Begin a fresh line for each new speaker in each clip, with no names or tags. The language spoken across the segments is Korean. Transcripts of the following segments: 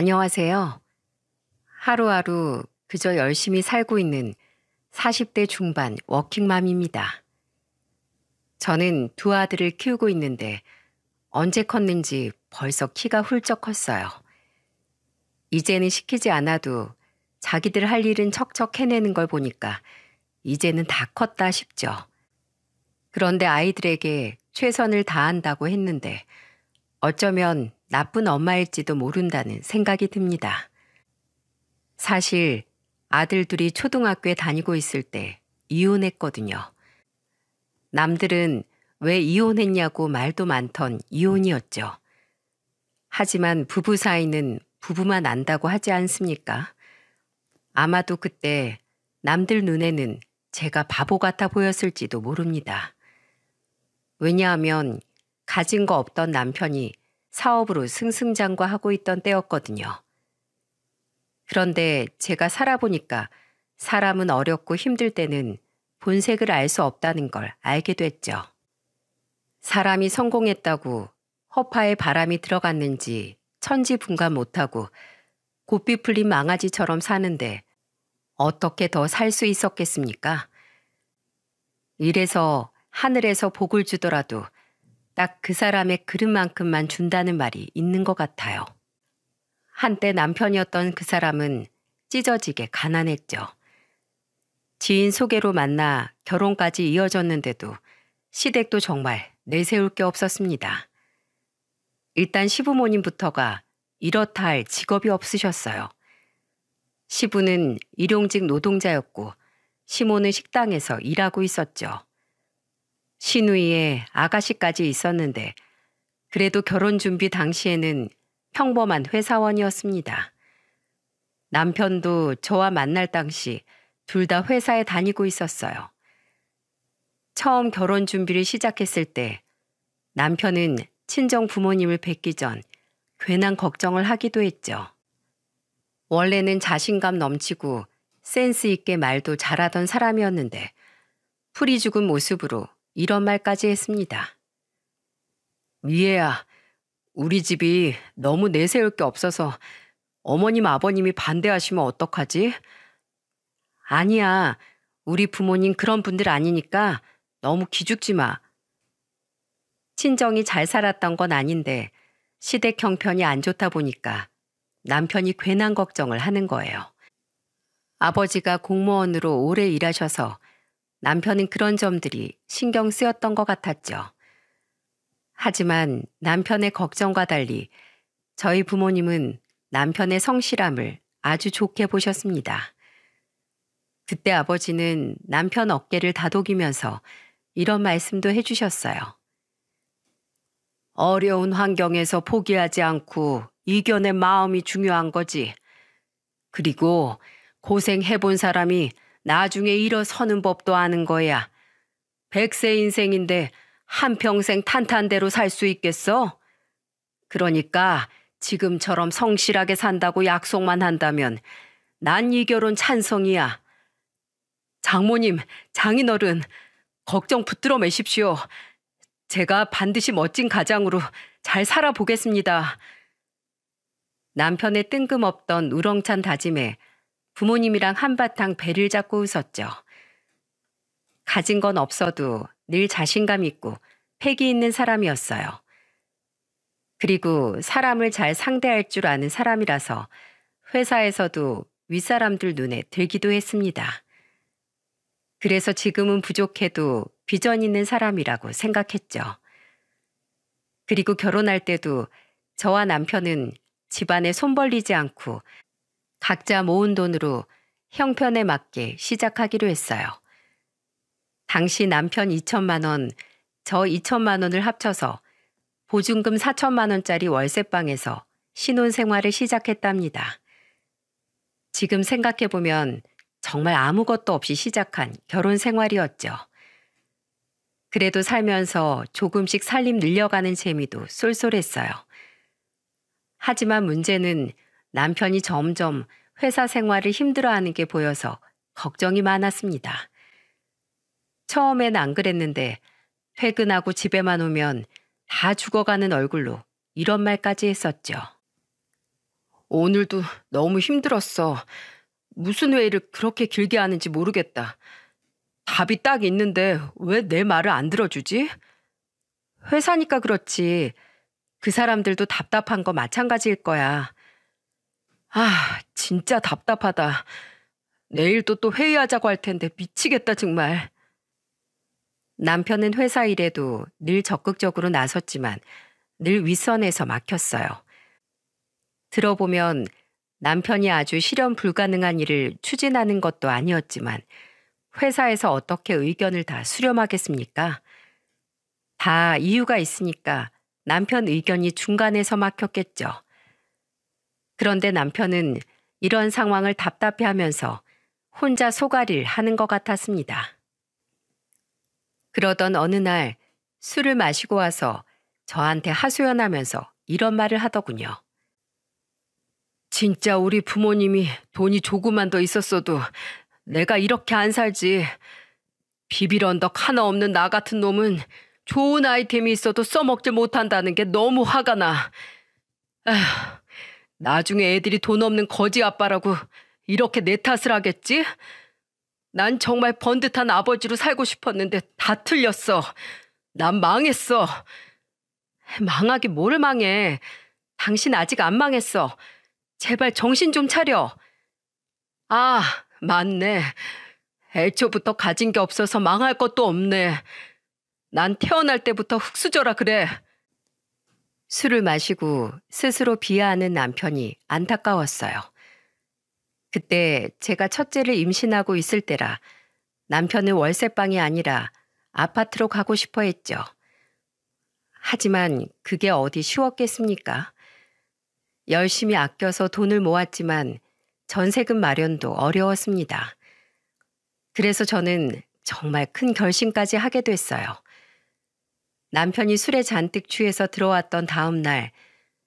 안녕하세요. 하루하루 그저 열심히 살고 있는 40대 중반 워킹맘입니다. 저는 두 아들을 키우고 있는데 언제 컸는지 벌써 키가 훌쩍 컸어요. 이제는 시키지 않아도 자기들 할 일은 척척 해내는 걸 보니까 이제는 다 컸다 싶죠. 그런데 아이들에게 최선을 다한다고 했는데 어쩌면 나쁜 엄마일지도 모른다는 생각이 듭니다. 사실 아들 둘이 초등학교에 다니고 있을 때 이혼했거든요. 남들은 왜 이혼했냐고 말도 많던 이혼이었죠. 하지만 부부 사이는 부부만 안다고 하지 않습니까? 아마도 그때 남들 눈에는 제가 바보 같아 보였을지도 모릅니다. 왜냐하면 가진 거 없던 남편이 사업으로 승승장구하고 있던 때였거든요. 그런데 제가 살아보니까 사람은 어렵고 힘들 때는 본색을 알 수 없다는 걸 알게 됐죠. 사람이 성공했다고 허파에 바람이 들어갔는지 천지분간 못하고 고삐 풀린 망아지처럼 사는데 어떻게 더 살 수 있었겠습니까? 이래서 하늘에서 복을 주더라도 딱 그 사람의 그릇만큼만 준다는 말이 있는 것 같아요. 한때 남편이었던 그 사람은 찢어지게 가난했죠. 지인 소개로 만나 결혼까지 이어졌는데도 시댁도 정말 내세울 게 없었습니다. 일단 시부모님부터가 이렇다 할 직업이 없으셨어요. 시부는 일용직 노동자였고 시모는 식당에서 일하고 있었죠. 시누이에 아가씨까지 있었는데 그래도 결혼 준비 당시에는 평범한 회사원이었습니다. 남편도 저와 만날 당시 둘 다 회사에 다니고 있었어요. 처음 결혼 준비를 시작했을 때 남편은 친정 부모님을 뵙기 전 괜한 걱정을 하기도 했죠. 원래는 자신감 넘치고 센스 있게 말도 잘하던 사람이었는데 풀이 죽은 모습으로 이런 말까지 했습니다. 미애야, 우리 집이 너무 내세울 게 없어서 어머님 아버님이 반대하시면 어떡하지? 아니야, 우리 부모님 그런 분들 아니니까 너무 기죽지 마. 친정이 잘 살았던 건 아닌데 시댁 형편이 안 좋다 보니까 남편이 괜한 걱정을 하는 거예요. 아버지가 공무원으로 오래 일하셔서 남편은 그런 점들이 신경 쓰였던 것 같았죠. 하지만 남편의 걱정과 달리 저희 부모님은 남편의 성실함을 아주 좋게 보셨습니다. 그때 아버지는 남편 어깨를 다독이면서 이런 말씀도 해주셨어요. 어려운 환경에서 포기하지 않고 이겨낸 마음이 중요한 거지. 그리고 고생해본 사람이 나중에 일어서는 법도 아는 거야. 100세 인생인데 한평생 탄탄대로 살 수 있겠어? 그러니까 지금처럼 성실하게 산다고 약속만 한다면 난 이 결혼 찬성이야. 장모님, 장인어른, 걱정 붙들어 매십시오. 제가 반드시 멋진 가장으로 잘 살아보겠습니다. 남편의 뜬금없던 우렁찬 다짐에 부모님이랑 한바탕 배를 잡고 웃었죠. 가진 건 없어도 늘 자신감 있고 패기 있는 사람이었어요. 그리고 사람을 잘 상대할 줄 아는 사람이라서 회사에서도 윗사람들 눈에 들기도 했습니다. 그래서 지금은 부족해도 비전 있는 사람이라고 생각했죠. 그리고 결혼할 때도 저와 남편은 집안에 손 벌리지 않고 각자 모은 돈으로 형편에 맞게 시작하기로 했어요. 당시 남편 2천만 원, 저 2천만 원을 합쳐서 보증금 4천만 원짜리 월세방에서 신혼생활을 시작했답니다. 지금 생각해보면 정말 아무것도 없이 시작한 결혼 생활이었죠. 그래도 살면서 조금씩 살림 늘려가는 재미도 쏠쏠했어요. 하지만 문제는 남편이 점점 회사 생활을 힘들어하는 게 보여서 걱정이 많았습니다. 처음엔 안 그랬는데 퇴근하고 집에만 오면 다 죽어가는 얼굴로 이런 말까지 했었죠. 오늘도 너무 힘들었어. 무슨 회의를 그렇게 길게 하는지 모르겠다. 답이 딱 있는데 왜 내 말을 안 들어주지? 회사니까 그렇지. 그 사람들도 답답한 거 마찬가지일 거야. 아, 진짜 답답하다. 내일도 또 회의하자고 할 텐데 미치겠다 정말. 남편은 회사 일에도 늘 적극적으로 나섰지만 늘 윗선에서 막혔어요. 들어보면 남편이 아주 실현 불가능한 일을 추진하는 것도 아니었지만 회사에서 어떻게 의견을 다 수렴하겠습니까? 다 이유가 있으니까 남편 의견이 중간에서 막혔겠죠. 그런데 남편은 이런 상황을 답답해하면서 혼자 소갈이를 하는 것 같았습니다. 그러던 어느 날 술을 마시고 와서 저한테 하소연하면서 이런 말을 하더군요. 진짜 우리 부모님이 돈이 조금만 더 있었어도 내가 이렇게 안 살지. 비빌 언덕 하나 없는 나 같은 놈은 좋은 아이템이 있어도 써먹지 못한다는 게 너무 화가 나. 에휴, 나중에 애들이 돈 없는 거지 아빠라고 이렇게 내 탓을 하겠지? 난 정말 번듯한 아버지로 살고 싶었는데 다 틀렸어. 난 망했어. 망하긴 뭘 망해. 당신 아직 안 망했어. 제발 정신 좀 차려. 아, 맞네. 애초부터 가진 게 없어서 망할 것도 없네. 난 태어날 때부터 흙수저라 그래. 술을 마시고 스스로 비하하는 남편이 안타까웠어요. 그때 제가 첫째를 임신하고 있을 때라 남편은 월세방이 아니라 아파트로 가고 싶어 했죠. 하지만 그게 어디 쉬웠겠습니까? 열심히 아껴서 돈을 모았지만 전세금 마련도 어려웠습니다. 그래서 저는 정말 큰 결심까지 하게 됐어요. 남편이 술에 잔뜩 취해서 들어왔던 다음 날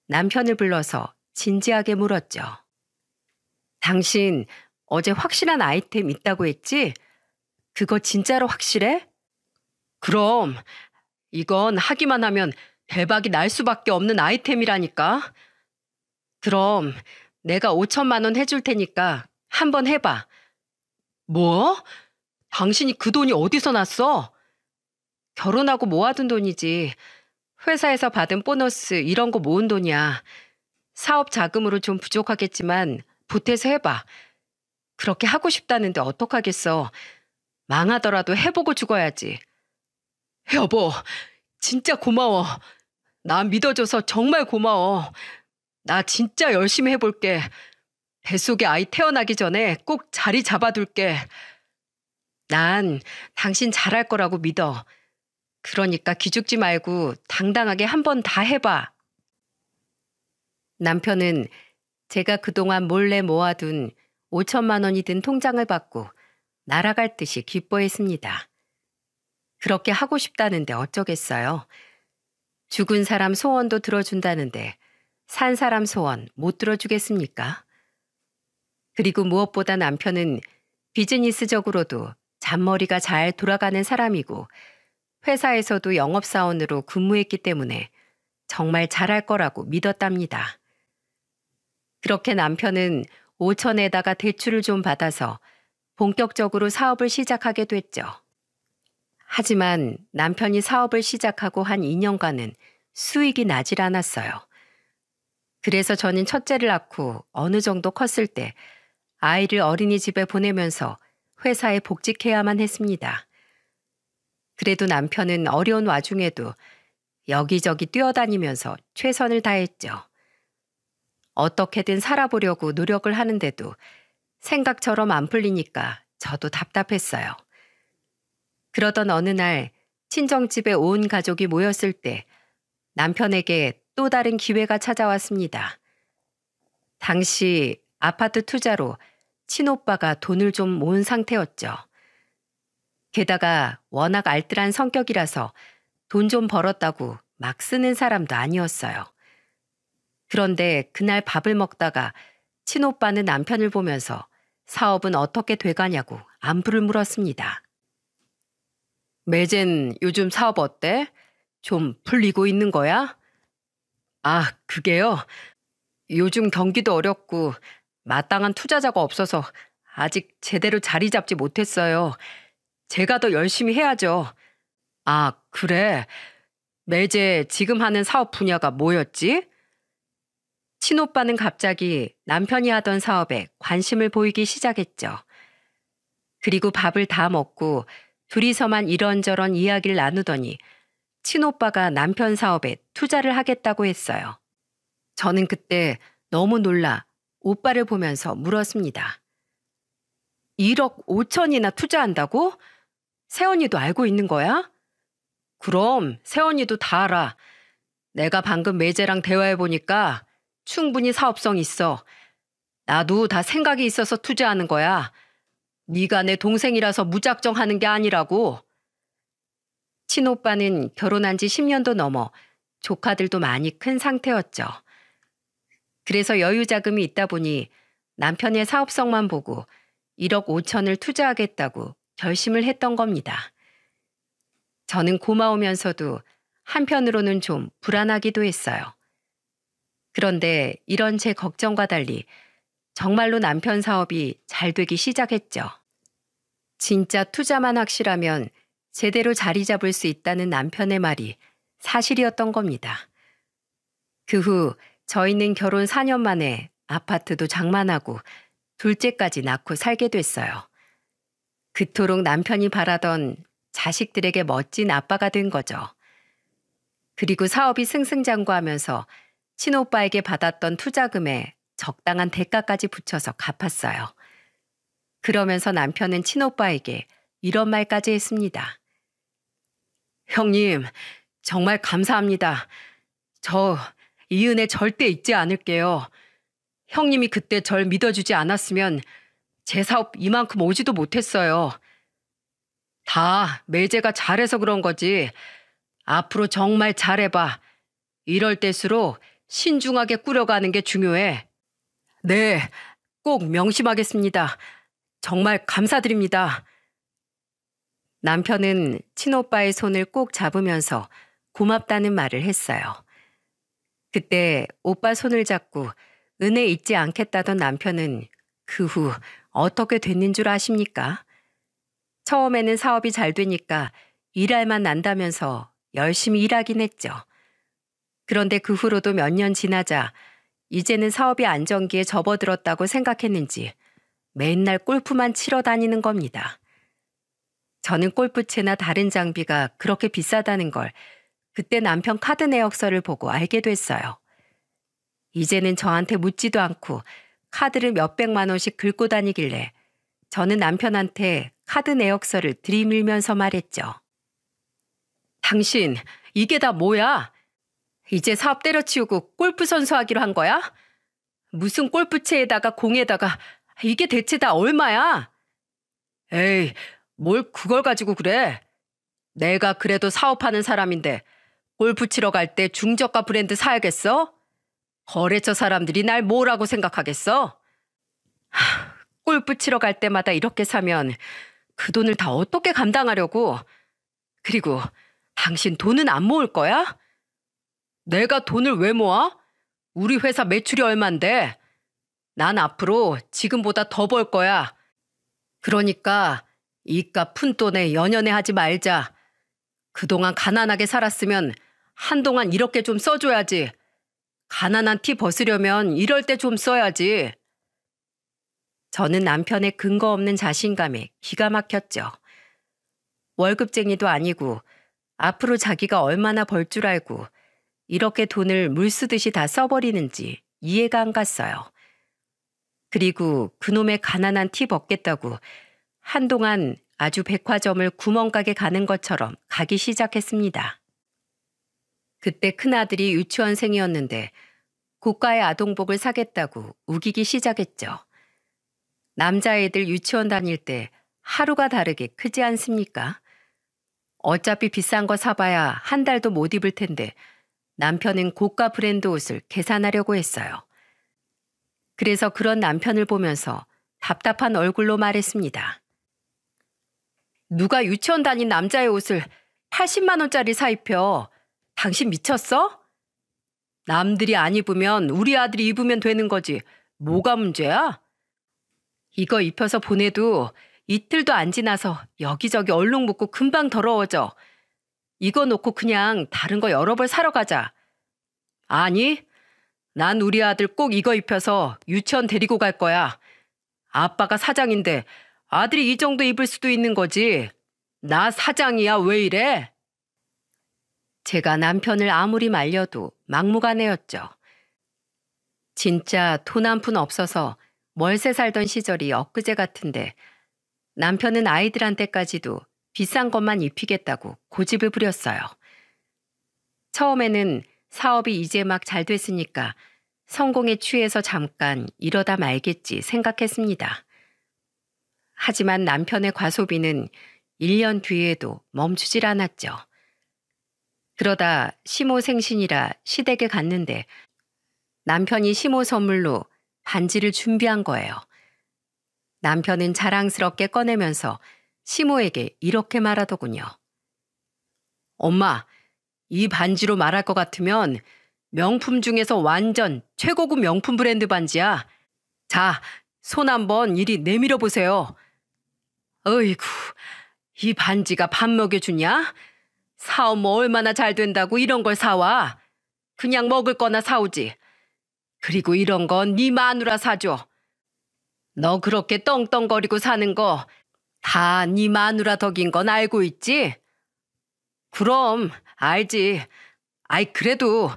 남편을 불러서 진지하게 물었죠. 당신 어제 확실한 아이템 있다고 했지? 그거 진짜로 확실해? 그럼 이건 하기만 하면 대박이 날 수밖에 없는 아이템이라니까. 그럼 내가 5천만 원 해줄 테니까 한번 해봐. 뭐? 당신이 그 돈이 어디서 났어? 결혼하고 모아둔 돈이지. 회사에서 받은 보너스 이런 거 모은 돈이야. 사업 자금으로 좀 부족하겠지만 보태서 해봐. 그렇게 하고 싶다는데 어떡하겠어. 망하더라도 해보고 죽어야지. 여보, 진짜 고마워. 나 믿어줘서 정말 고마워. 나 진짜 열심히 해볼게. 뱃속에 아이 태어나기 전에 꼭 자리 잡아둘게. 난 당신 잘할 거라고 믿어. 그러니까 기죽지 말고 당당하게 한번 다 해봐. 남편은 제가 그동안 몰래 모아둔 5천만 원이 든 통장을 받고 날아갈 듯이 기뻐했습니다. 그렇게 하고 싶다는데 어쩌겠어요. 죽은 사람 소원도 들어준다는데 산 사람 소원 못 들어주겠습니까? 그리고 무엇보다 남편은 비즈니스적으로도 잔머리가 잘 돌아가는 사람이고 회사에서도 영업사원으로 근무했기 때문에 정말 잘할 거라고 믿었답니다. 그렇게 남편은 5천에다가 대출을 좀 받아서 본격적으로 사업을 시작하게 됐죠. 하지만 남편이 사업을 시작하고 한 2년간은 수익이 나질 않았어요. 그래서 저는 첫째를 낳고 어느 정도 컸을 때 아이를 어린이집에 보내면서 회사에 복직해야만 했습니다. 그래도 남편은 어려운 와중에도 여기저기 뛰어다니면서 최선을 다했죠. 어떻게든 살아보려고 노력을 하는데도 생각처럼 안 풀리니까 저도 답답했어요. 그러던 어느 날 친정집에 온 가족이 모였을 때 남편에게 또 다른 기회가 찾아왔습니다. 당시 아파트 투자로 친오빠가 돈을 좀 모은 상태였죠. 게다가 워낙 알뜰한 성격이라서 돈 좀 벌었다고 막 쓰는 사람도 아니었어요. 그런데 그날 밥을 먹다가 친오빠는 남편을 보면서 사업은 어떻게 돼가냐고 안부를 물었습니다. 매젠 요즘 사업 어때? 좀 풀리고 있는 거야? 아, 그게요? 요즘 경기도 어렵고 마땅한 투자자가 없어서 아직 제대로 자리 잡지 못했어요. 제가 더 열심히 해야죠. 아, 그래. 매제 지금 하는 사업 분야가 뭐였지? 친오빠는 갑자기 남편이 하던 사업에 관심을 보이기 시작했죠. 그리고 밥을 다 먹고 둘이서만 이런저런 이야기를 나누더니 친오빠가 남편 사업에 투자를 하겠다고 했어요. 저는 그때 너무 놀라 오빠를 보면서 물었습니다. 1억 5천이나 투자한다고? 세연이도 알고 있는 거야? 그럼 세연이도 다 알아. 내가 방금 매제랑 대화해보니까 충분히 사업성 있어. 나도 다 생각이 있어서 투자하는 거야. 네가 내 동생이라서 무작정 하는 게 아니라고. 친오빠는 결혼한 지 10년도 넘어 조카들도 많이 큰 상태였죠. 그래서 여유 자금이 있다 보니 남편의 사업성만 보고 1억 5천을 투자하겠다고 결심을 했던 겁니다. 저는 고마우면서도 한편으로는 좀 불안하기도 했어요. 그런데 이런 제 걱정과 달리 정말로 남편 사업이 잘 되기 시작했죠. 진짜 투자만 확실하면 제대로 자리 잡을 수 있다는 남편의 말이 사실이었던 겁니다. 그 후 저희는 결혼 4년 만에 아파트도 장만하고 둘째까지 낳고 살게 됐어요. 그토록 남편이 바라던 자식들에게 멋진 아빠가 된 거죠. 그리고 사업이 승승장구하면서 친오빠에게 받았던 투자금에 적당한 대가까지 붙여서 갚았어요. 그러면서 남편은 친오빠에게 이런 말까지 했습니다. 형님, 정말 감사합니다. 저 이 은혜 절대 잊지 않을게요. 형님이 그때 절 믿어주지 않았으면 제 사업 이만큼 오지도 못했어요. 다 매제가 잘해서 그런 거지. 앞으로 정말 잘해봐. 이럴 때수록 신중하게 꾸려가는 게 중요해. 네, 꼭 명심하겠습니다. 정말 감사드립니다. 남편은 친오빠의 손을 꼭 잡으면서 고맙다는 말을 했어요. 그때 오빠 손을 잡고 은혜 잊지 않겠다던 남편은 그 후 어떻게 됐는 줄 아십니까? 처음에는 사업이 잘 되니까 일할만 난다면서 열심히 일하긴 했죠. 그런데 그 후로도 몇 년 지나자 이제는 사업이 안정기에 접어들었다고 생각했는지 맨날 골프만 치러 다니는 겁니다. 저는 골프채나 다른 장비가 그렇게 비싸다는 걸 그때 남편 카드 내역서를 보고 알게 됐어요. 이제는 저한테 묻지도 않고 카드를 몇백만 원씩 긁고 다니길래 저는 남편한테 카드 내역서를 들이밀면서 말했죠. 당신, 이게 다 뭐야? 이제 사업 때려치우고 골프 선수 하기로 한 거야? 무슨 골프채에다가 공에다가 이게 대체 다 얼마야? 에이, 뭘 그걸 가지고 그래? 내가 그래도 사업하는 사람인데 골프 치러 갈 때 중저가 브랜드 사야겠어? 거래처 사람들이 날 뭐라고 생각하겠어? 골프 치러 갈 때마다 이렇게 사면 그 돈을 다 어떻게 감당하려고? 그리고 당신 돈은 안 모을 거야? 내가 돈을 왜 모아? 우리 회사 매출이 얼만데? 난 앞으로 지금보다 더 벌 거야. 그러니까 이깟 푼돈에 연연해 하지 말자. 그동안 가난하게 살았으면 한동안 이렇게 좀 써줘야지. 가난한 티 벗으려면 이럴 때 좀 써야지. 저는 남편의 근거 없는 자신감에 기가 막혔죠. 월급쟁이도 아니고 앞으로 자기가 얼마나 벌 줄 알고 이렇게 돈을 물 쓰듯이 다 써버리는지 이해가 안 갔어요. 그리고 그놈의 가난한 티 벗겠다고 한동안 아주 백화점을 구멍가게 가는 것처럼 가기 시작했습니다. 그때 큰아들이 유치원생이었는데 고가의 아동복을 사겠다고 우기기 시작했죠. 남자애들 유치원 다닐 때 하루가 다르게 크지 않습니까? 어차피 비싼 거 사봐야 한 달도 못 입을 텐데 남편은 고가 브랜드 옷을 계산하려고 했어요. 그래서 그런 남편을 보면서 답답한 얼굴로 말했습니다. 누가 유치원 다닌 남자의 옷을 80만 원짜리 사 입혀? 당신 미쳤어? 남들이 안 입으면 우리 아들이 입으면 되는 거지. 뭐가 문제야? 이거 입혀서 보내도 이틀도 안 지나서 여기저기 얼룩 묻고 금방 더러워져. 이거 놓고 그냥 다른 거 여러 벌 사러 가자. 아니, 난 우리 아들 꼭 이거 입혀서 유치원 데리고 갈 거야. 아빠가 사장인데 아들이 이 정도 입을 수도 있는 거지. 나 사장이야, 왜 이래? 제가 남편을 아무리 말려도 막무가내였죠. 진짜 돈 한 푼 없어서 월세 살던 시절이 엊그제 같은데 남편은 아이들한테까지도 비싼 것만 입히겠다고 고집을 부렸어요. 처음에는 사업이 이제 막 잘 됐으니까 성공에 취해서 잠깐 이러다 말겠지 생각했습니다. 하지만 남편의 과소비는 1년 뒤에도 멈추질 않았죠. 그러다 시모 생신이라 시댁에 갔는데 남편이 시모 선물로 반지를 준비한 거예요. 남편은 자랑스럽게 꺼내면서 시모에게 이렇게 말하더군요. 엄마, 이 반지로 말할 것 같으면 명품 중에서 완전 최고급 명품 브랜드 반지야. 자, 손 한번 이리 내밀어 보세요. 어이구, 이 반지가 밥 먹여주냐? 사업 뭐 얼마나 잘 된다고 이런 걸 사와. 그냥 먹을 거나 사오지. 그리고 이런 건 네 마누라 사줘. 너 그렇게 떵떵거리고 사는 거 다 네 마누라 덕인 건 알고 있지? 그럼 알지. 아이 그래도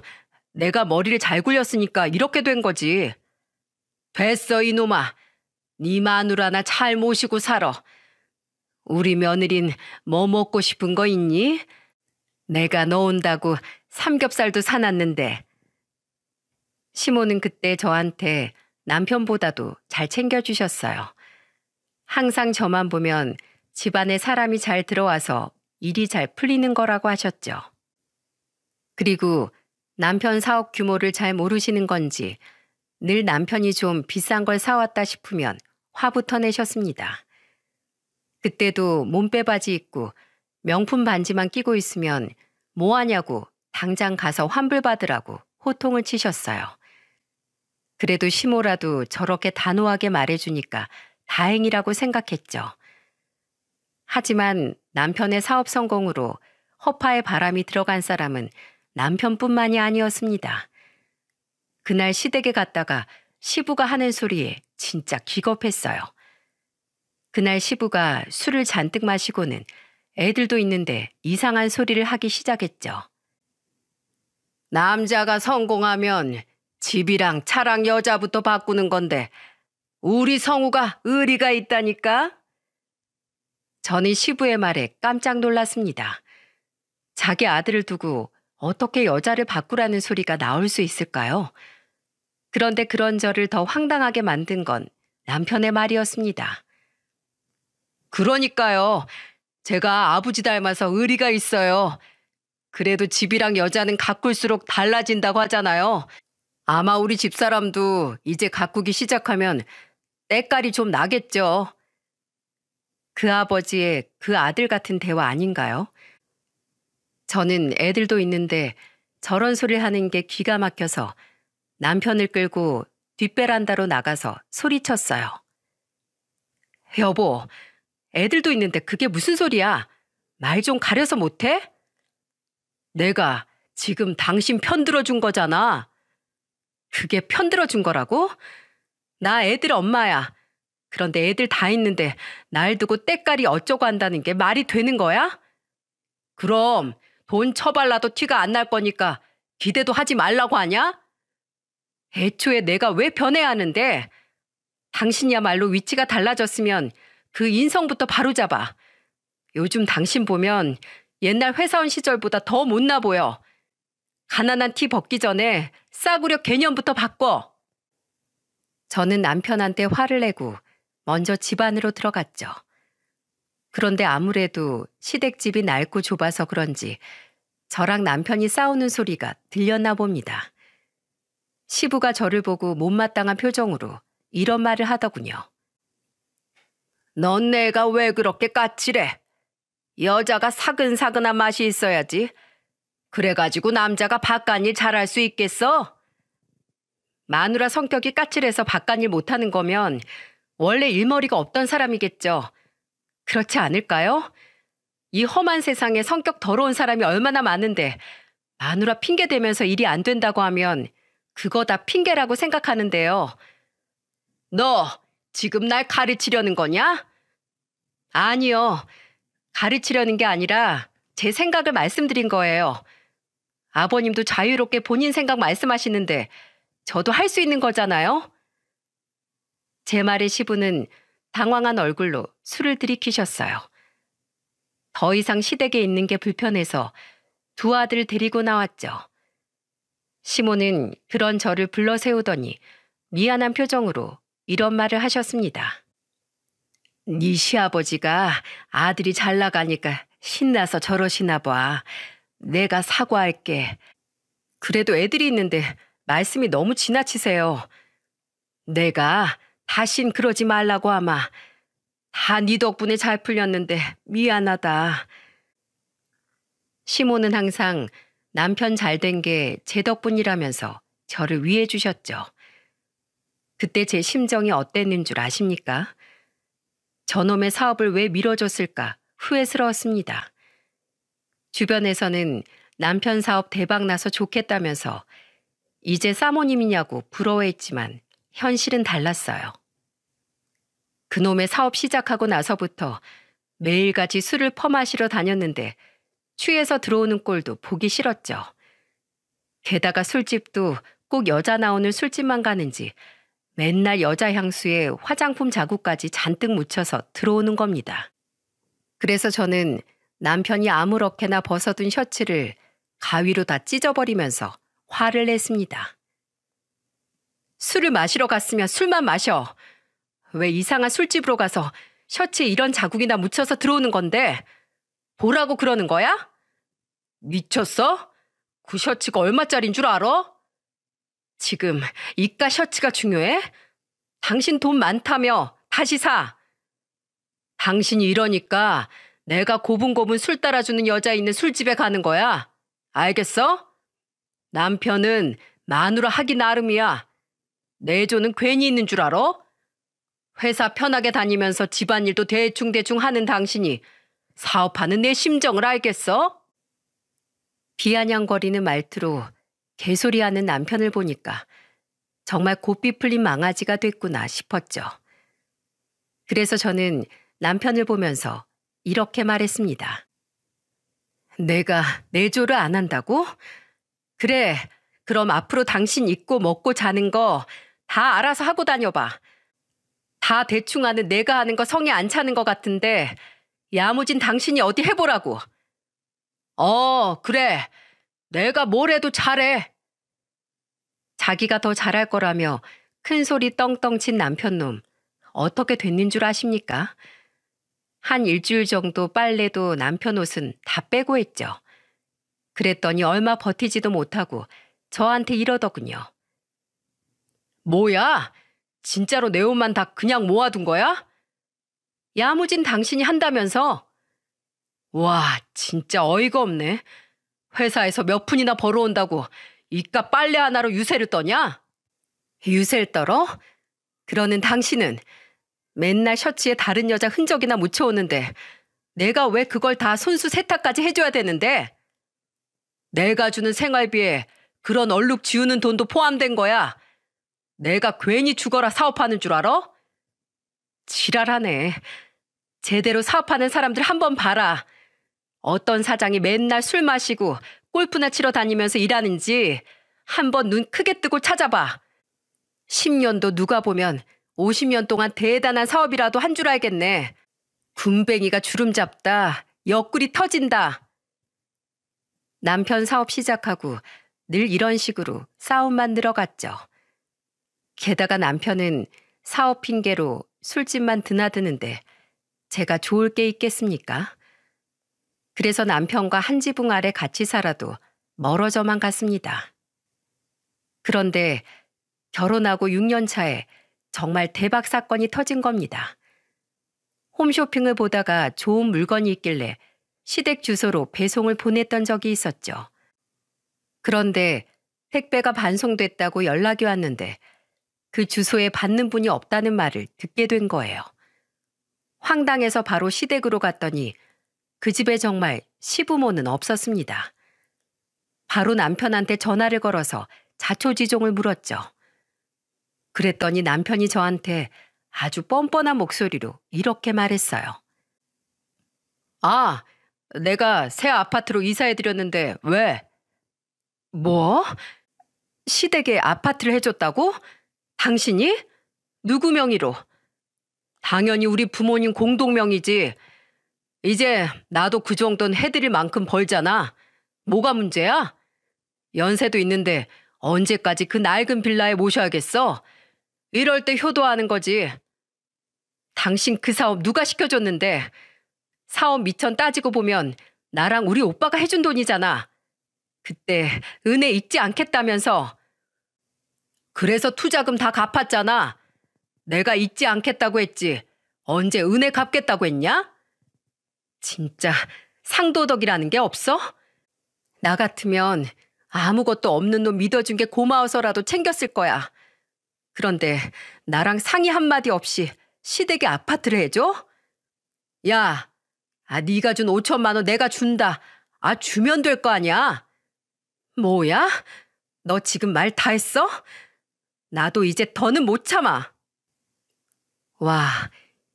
내가 머리를 잘 굴렸으니까 이렇게 된 거지. 됐어 이놈아. 네 마누라나 잘 모시고 살아. 우리 며느린 뭐 먹고 싶은 거 있니? 내가 너 온다고 삼겹살도 사놨는데. 시모는 그때 저한테 남편보다도 잘 챙겨주셨어요. 항상 저만 보면 집안에 사람이 잘 들어와서 일이 잘 풀리는 거라고 하셨죠. 그리고 남편 사업 규모를 잘 모르시는 건지 늘 남편이 좀 비싼 걸 사왔다 싶으면 화부터 내셨습니다. 그때도 몸빼바지 입고 명품 반지만 끼고 있으면 뭐하냐고 당장 가서 환불받으라고 호통을 치셨어요. 그래도 시모라도 저렇게 단호하게 말해주니까 다행이라고 생각했죠. 하지만 남편의 사업 성공으로 허파에 바람이 들어간 사람은 남편뿐만이 아니었습니다. 그날 시댁에 갔다가 시부가 하는 소리에 진짜 기겁했어요. 그날 시부가 술을 잔뜩 마시고는 애들도 있는데 이상한 소리를 하기 시작했죠. 남자가 성공하면 집이랑 차랑 여자부터 바꾸는 건데 우리 성우가 의리가 있다니까? 저는 시부의 말에 깜짝 놀랐습니다. 자기 아들을 두고 어떻게 여자를 바꾸라는 소리가 나올 수 있을까요? 그런데 그런 저를 더 황당하게 만든 건 남편의 말이었습니다. 그러니까요. 제가 아버지 닮아서 의리가 있어요. 그래도 집이랑 여자는 가꿀수록 달라진다고 하잖아요. 아마 우리 집사람도 이제 가꾸기 시작하면 때깔이 좀 나겠죠. 그 아버지의 그 아들 같은 대화 아닌가요? 저는 애들도 있는데 저런 소리를 하는 게 기가 막혀서 남편을 끌고 뒷베란다로 나가서 소리쳤어요. 여보, 애들도 있는데 그게 무슨 소리야? 말 좀 가려서 못해? 내가 지금 당신 편 들어준 거잖아. 그게 편 들어준 거라고? 나 애들 엄마야. 그런데 애들 다 있는데 날 두고 때깔이 어쩌고 한다는 게 말이 되는 거야? 그럼 돈 처발라도 티가 안 날 거니까 기대도 하지 말라고 하냐? 애초에 내가 왜 변해야 하는데? 당신이야말로 위치가 달라졌으면 그 인성부터 바로잡아. 요즘 당신 보면 옛날 회사원 시절보다 더 못나 보여. 가난한 티 벗기 전에 싸구려 개념부터 바꿔. 저는 남편한테 화를 내고 먼저 집 안으로 들어갔죠. 그런데 아무래도 시댁집이 낡고 좁아서 그런지 저랑 남편이 싸우는 소리가 들렸나 봅니다. 시부가 저를 보고 못마땅한 표정으로 이런 말을 하더군요. 넌 내가 왜 그렇게 까칠해? 여자가 사근사근한 맛이 있어야지. 그래가지고 남자가 바깥일 잘할 수 있겠어? 마누라 성격이 까칠해서 바깥일 못하는 거면 원래 일머리가 없던 사람이겠죠. 그렇지 않을까요? 이 험한 세상에 성격 더러운 사람이 얼마나 많은데 마누라 핑계 대면서 일이 안 된다고 하면 그거 다 핑계라고 생각하는데요. 너 지금 날 가르치려는 거냐? 아니요. 가르치려는 게 아니라 제 생각을 말씀드린 거예요. 아버님도 자유롭게 본인 생각 말씀하시는데 저도 할 수 있는 거잖아요. 제 말에 시부는 당황한 얼굴로 술을 들이키셨어요. 더 이상 시댁에 있는 게 불편해서 두 아들 데리고 나왔죠. 시모는 그런 저를 불러 세우더니 미안한 표정으로 이런 말을 하셨습니다. 네 시아버지가 아들이 잘 나가니까 신나서 저러시나 봐. 내가 사과할게. 그래도 애들이 있는데 말씀이 너무 지나치세요. 내가 다신 그러지 말라고 아마. 다 네 덕분에 잘 풀렸는데 미안하다. 시모는 항상 남편 잘 된 게 제 덕분이라면서 저를 위해 주셨죠. 그때 제 심정이 어땠는 줄 아십니까? 저놈의 사업을 왜 밀어줬을까 후회스러웠습니다. 주변에서는 남편 사업 대박 나서 좋겠다면서 이제 사모님이냐고 부러워했지만 현실은 달랐어요. 그놈의 사업 시작하고 나서부터 매일같이 술을 퍼마시러 다녔는데 취해서 들어오는 꼴도 보기 싫었죠. 게다가 술집도 꼭 여자 나오는 술집만 가는지 맨날 여자 향수에 화장품 자국까지 잔뜩 묻혀서 들어오는 겁니다. 그래서 저는 남편이 아무렇게나 벗어둔 셔츠를 가위로 다 찢어버리면서 화를 냈습니다. 술을 마시러 갔으면 술만 마셔. 왜 이상한 술집으로 가서 셔츠에 이런 자국이나 묻혀서 들어오는 건데 보라고 그러는 거야? 미쳤어? 그 셔츠가 얼마짜린 줄 알아? 지금 이깟 셔츠가 중요해? 당신 돈 많다며 다시 사. 당신이 이러니까 내가 고분고분 술 따라주는 여자 있는 술집에 가는 거야. 알겠어? 남편은 마누라 하기 나름이야. 내조는 괜히 있는 줄 알아? 회사 편하게 다니면서 집안일도 대충대충 하는 당신이 사업하는 내 심정을 알겠어? 비아냥거리는 말투로 개소리하는 남편을 보니까 정말 고삐 풀린 망아지가 됐구나 싶었죠. 그래서 저는 남편을 보면서 이렇게 말했습니다. 내가 내조를 안 한다고? 그래, 그럼 앞으로 당신 입고 먹고 자는 거 다 알아서 하고 다녀봐. 다 대충 하는 내가 하는 거 성에 안 차는 것 같은데 야무진 당신이 어디 해보라고. 그래. 내가 뭘 해도 잘해. 자기가 더 잘할 거라며 큰 소리 떵떵 친 남편놈. 어떻게 됐는 줄 아십니까? 한 일주일 정도 빨래도 남편 옷은 다 빼고 했죠. 그랬더니 얼마 버티지도 못하고 저한테 이러더군요. 뭐야? 진짜로 내 옷만 다 그냥 모아둔 거야? 야무진 당신이 한다면서? 와, 진짜 어이가 없네. 회사에서 몇 푼이나 벌어온다고 이깟 빨래 하나로 유세를 떠냐? 유세를 떨어? 그러는 당신은 맨날 셔츠에 다른 여자 흔적이나 묻혀오는데 내가 왜 그걸 다 손수 세탁까지 해줘야 되는데? 내가 주는 생활비에 그런 얼룩 지우는 돈도 포함된 거야. 내가 괜히 죽어라 사업하는 줄 알아? 지랄하네. 제대로 사업하는 사람들 한번 봐라. 어떤 사장이 맨날 술 마시고 골프나 치러 다니면서 일하는지 한번 눈 크게 뜨고 찾아봐. 10년도 누가 보면 50년 동안 대단한 사업이라도 한 줄 알겠네. 군뱅이가 주름 잡다. 옆구리 터진다. 남편 사업 시작하고 늘 이런 식으로 싸움만 늘어갔죠. 게다가 남편은 사업 핑계로 술집만 드나드는데 제가 좋을 게 있겠습니까? 그래서 남편과 한 지붕 아래 같이 살아도 멀어져만 갔습니다. 그런데 결혼하고 6년 차에 정말 대박 사건이 터진 겁니다. 홈쇼핑을 보다가 좋은 물건이 있길래 시댁 주소로 배송을 보냈던 적이 있었죠. 그런데 택배가 반송됐다고 연락이 왔는데 그 주소에 받는 분이 없다는 말을 듣게 된 거예요. 황당해서 바로 시댁으로 갔더니 그 집에 정말 시부모는 없었습니다. 바로 남편한테 전화를 걸어서 자초지종을 물었죠. 그랬더니 남편이 저한테 아주 뻔뻔한 목소리로 이렇게 말했어요. 아, 내가 새 아파트로 이사해드렸는데 왜? 뭐? 시댁에 아파트를 해줬다고? 당신이? 누구 명의로? 당연히 우리 부모님 공동명의지. 이제 나도 그 정도는 해드릴 만큼 벌잖아. 뭐가 문제야? 연세도 있는데 언제까지 그 낡은 빌라에 모셔야겠어? 이럴 때 효도하는 거지. 당신 그 사업 누가 시켜줬는데? 사업 미천 따지고 보면 나랑 우리 오빠가 해준 돈이잖아. 그때 은혜 잊지 않겠다면서. 그래서 투자금 다 갚았잖아. 내가 잊지 않겠다고 했지. 언제 은혜 갚겠다고 했냐? 진짜 상도덕이라는 게 없어? 나 같으면 아무것도 없는 놈 믿어준 게 고마워서라도 챙겼을 거야. 그런데 나랑 상의 한마디 없이 시댁에 아파트를 해줘? 야, 네가 준 5천만 원 내가 준다. 주면 될 거 아니야. 뭐야? 너 지금 말 다 했어? 나도 이제 더는 못 참아. 와,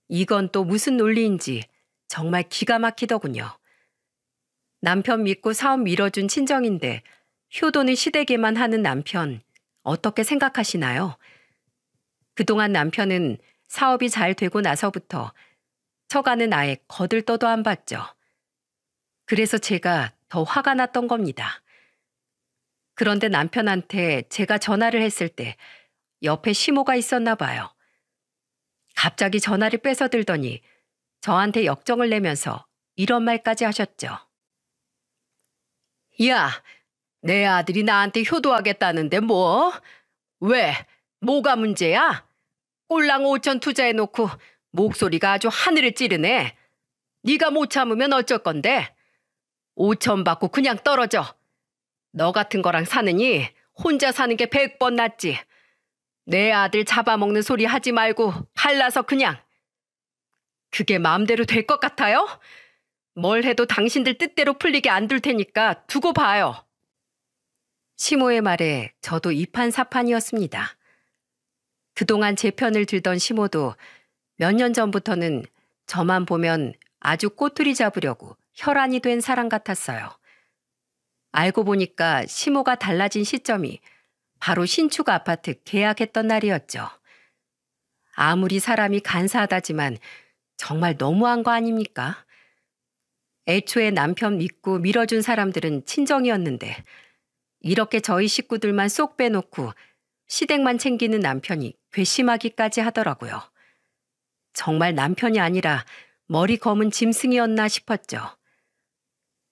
이건 또 무슨 논리인지 정말 기가 막히더군요. 남편 믿고 사업 밀어준 친정인데 효도는 시댁에만 하는 남편 어떻게 생각하시나요? 그동안 남편은 사업이 잘 되고 나서부터 처가는 아예 거들떠도 안 봤죠. 그래서 제가 더 화가 났던 겁니다. 그런데 남편한테 제가 전화를 했을 때 옆에 시모가 있었나 봐요. 갑자기 전화를 뺏어들더니 저한테 역정을 내면서 이런 말까지 하셨죠. 야, 내 아들이 나한테 효도하겠다는데 뭐? 왜? 뭐가 문제야? 꼴랑 5천 투자해놓고 목소리가 아주 하늘을 찌르네. 네가 못 참으면 어쩔 건데? 5천 받고 그냥 떨어져. 너 같은 거랑 사느니 혼자 사는 게 100번 낫지. 내 아들 잡아먹는 소리 하지 말고 갈라서 그냥. 그게 마음대로 될 것 같아요? 뭘 해도 당신들 뜻대로 풀리게 안 둘 테니까 두고 봐요. 시모의 말에 저도 이판사판이었습니다. 그동안 제 편을 들던 시모도 몇 년 전부터는 저만 보면 아주 꼬투리 잡으려고 혈안이 된 사람 같았어요. 알고 보니까 시모가 달라진 시점이 바로 신축 아파트 계약했던 날이었죠. 아무리 사람이 간사하다지만 정말 너무한 거 아닙니까? 애초에 남편 믿고 밀어준 사람들은 친정이었는데 이렇게 저희 식구들만 쏙 빼놓고 시댁만 챙기는 남편이 괘씸하기까지 하더라고요. 정말 남편이 아니라 머리 검은 짐승이었나 싶었죠.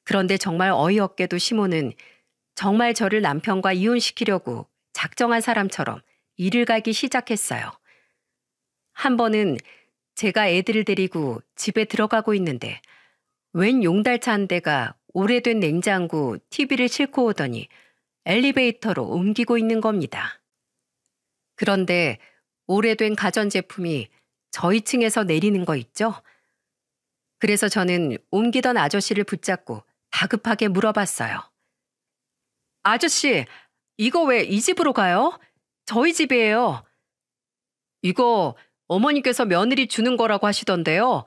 그런데 정말 어이없게도 시모는 정말 저를 남편과 이혼시키려고 작정한 사람처럼 일을 가기 시작했어요. 한 번은 제가 애들을 데리고 집에 들어가고 있는데 웬 용달차 한 대가 오래된 냉장고, TV를 싣고 오더니 엘리베이터로 옮기고 있는 겁니다. 그런데 오래된 가전제품이 저희 층에서 내리는 거 있죠? 그래서 저는 옮기던 아저씨를 붙잡고 다급하게 물어봤어요. 아저씨, 이거 왜 이 집으로 가요? 저희 집이에요. 이거 어머니께서 며느리 주는 거라고 하시던데요.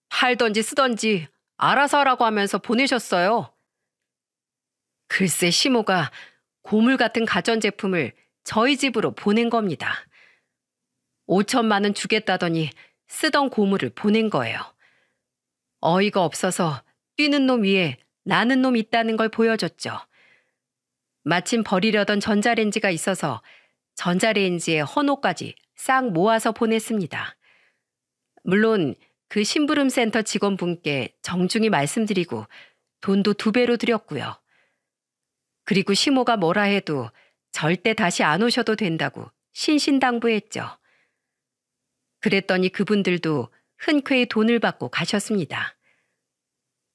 팔던지 쓰던지 알아서 하라고 하면서 보내셨어요. 글쎄 시모가 고물 같은 가전제품을 저희 집으로 보낸 겁니다. 5천만 원 주겠다더니 쓰던 고물을 보낸 거예요. 어이가 없어서 뛰는 놈 위에 나는 놈 있다는 걸 보여줬죠. 마침 버리려던 전자레인지가 있어서 전자레인지에 헌옷까지 싹 모아서 보냈습니다. 물론 그 심부름센터 직원분께 정중히 말씀드리고 돈도 2배로 드렸고요. 그리고 시모가 뭐라 해도 절대 다시 안 오셔도 된다고 신신당부했죠. 그랬더니 그분들도 흔쾌히 돈을 받고 가셨습니다.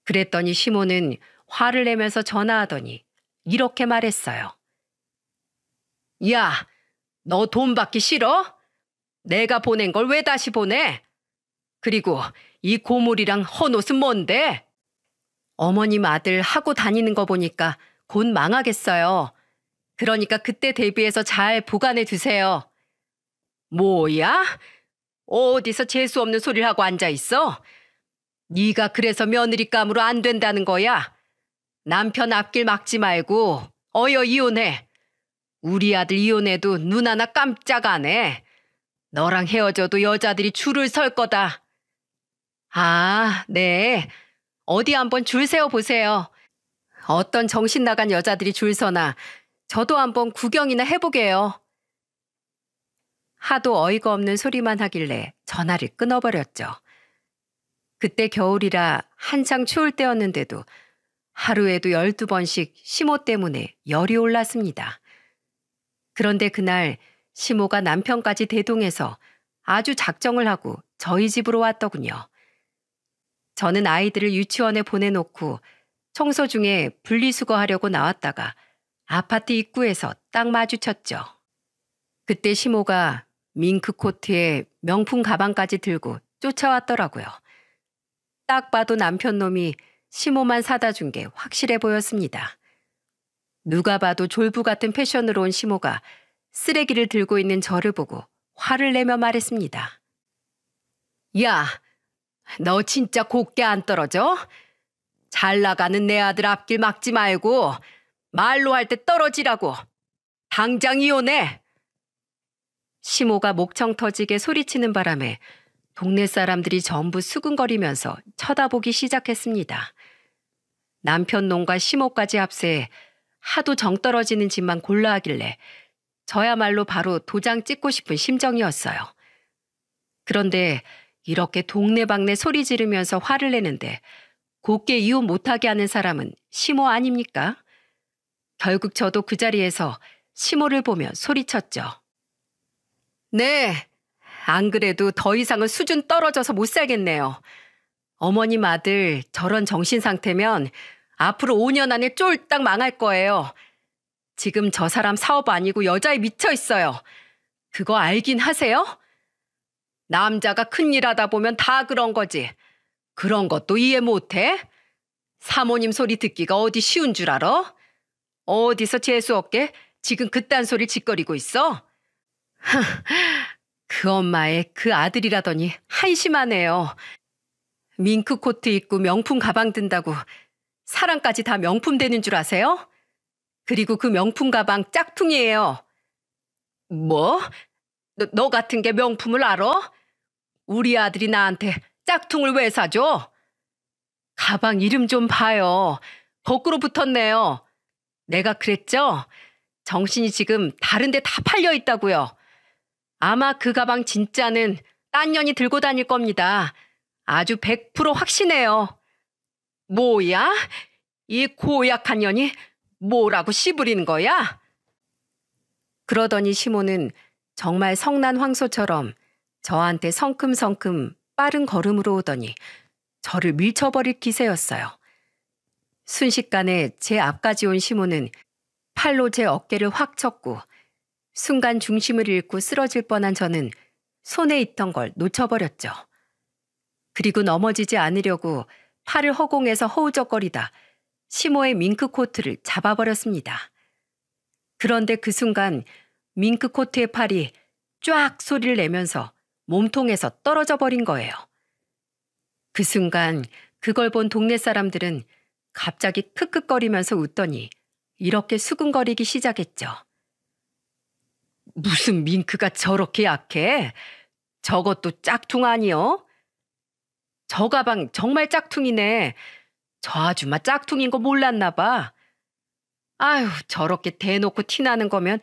그랬더니 시모는 화를 내면서 전화하더니 이렇게 말했어요. 야, 너 돈 받기 싫어? 내가 보낸 걸 왜 다시 보내? 그리고 이 고물이랑 헌옷은 뭔데? 어머님 아들 하고 다니는 거 보니까 곧 망하겠어요. 그러니까 그때 대비해서 잘 보관해 두세요. 뭐야? 어디서 재수 없는 소리를 하고 앉아 있어? 네가 그래서 며느리감으로 안 된다는 거야? 남편 앞길 막지 말고 어여 이혼해. 우리 아들 이혼해도 눈 하나 깜짝 안 해. 너랑 헤어져도 여자들이 줄을 설 거다. 아, 네. 어디 한번 줄 세워 보세요. 어떤 정신 나간 여자들이 줄 서나 저도 한번 구경이나 해보게요. 하도 어이가 없는 소리만 하길래 전화를 끊어버렸죠. 그때 겨울이라 한창 추울 때였는데도 하루에도 12번씩 시모 때문에 열이 올랐습니다. 그런데 그날 시모가 남편까지 대동해서 아주 작정을 하고 저희 집으로 왔더군요. 저는 아이들을 유치원에 보내놓고 청소 중에 분리수거하려고 나왔다가 아파트 입구에서 딱 마주쳤죠. 그때 시모가 밍크 코트에 명품 가방까지 들고 쫓아왔더라고요. 딱 봐도 남편 놈이 시모만 사다 준 게 확실해 보였습니다. 누가 봐도 졸부 같은 패션으로 온 시모가 쓰레기를 들고 있는 저를 보고 화를 내며 말했습니다. 야, 너 진짜 곱게 안 떨어져? 잘 나가는 내 아들 앞길 막지 말고 말로 할 때 떨어지라고. 당장 이혼해. 시모가 목청 터지게 소리치는 바람에 동네 사람들이 전부 수근거리면서 쳐다보기 시작했습니다. 남편 놈과 시모까지 합세해 하도 정 떨어지는 짓만 골라 하길래 저야말로 바로 도장 찍고 싶은 심정이었어요. 그런데 이렇게 동네방네 소리 지르면서 화를 내는데 곱게 이혼 못하게 하는 사람은 시모 아닙니까? 결국 저도 그 자리에서 시모를 보며 소리쳤죠. 네, 안 그래도 더 이상은 수준 떨어져서 못 살겠네요. 어머님 아들 저런 정신 상태면 앞으로 5년 안에 쫄딱 망할 거예요. 지금 저 사람 사업 아니고 여자에 미쳐 있어요. 그거 알긴 하세요? 남자가 큰일 하다 보면 다 그런 거지. 그런 것도 이해 못해? 사모님 소리 듣기가 어디 쉬운 줄 알아? 어디서 재수없게 지금 그딴 소리를 짓거리고 있어? 그 엄마의 그 아들이라더니 한심하네요. 밍크 코트 입고 명품 가방 든다고 사랑까지 다 명품 되는 줄 아세요? 그리고 그 명품 가방 짝퉁이에요. 뭐? 너 같은 게 명품을 알아? 우리 아들이 나한테 짝퉁을 왜 사줘? 가방 이름 좀 봐요. 거꾸로 붙었네요. 내가 그랬죠? 정신이 지금 다른 데 다 팔려 있다고요. 아마 그 가방 진짜는 딴 년이 들고 다닐 겁니다. 아주 100% 확신해요. 뭐야? 이 고약한 년이 뭐라고 씨부리는 거야? 그러더니 시모는 정말 성난 황소처럼 저한테 성큼성큼 빠른 걸음으로 오더니 저를 밀쳐버릴 기세였어요. 순식간에 제 앞까지 온 시모는 팔로 제 어깨를 확 쳤고 순간 중심을 잃고 쓰러질 뻔한 저는 손에 있던 걸 놓쳐버렸죠. 그리고 넘어지지 않으려고 팔을 허공에서 허우적거리다 시모의 밍크 코트를 잡아버렸습니다. 그런데 그 순간 밍크 코트의 팔이 쫙 소리를 내면서 몸통에서 떨어져 버린 거예요. 그 순간 그걸 본 동네 사람들은 갑자기 크크거리면서 웃더니 이렇게 수근거리기 시작했죠. 무슨 밍크가 저렇게 약해? 저것도 짝퉁 아니요? 저 가방 정말 짝퉁이네. 저 아줌마 짝퉁인 거 몰랐나 봐. 아유, 저렇게 대놓고 티나는 거면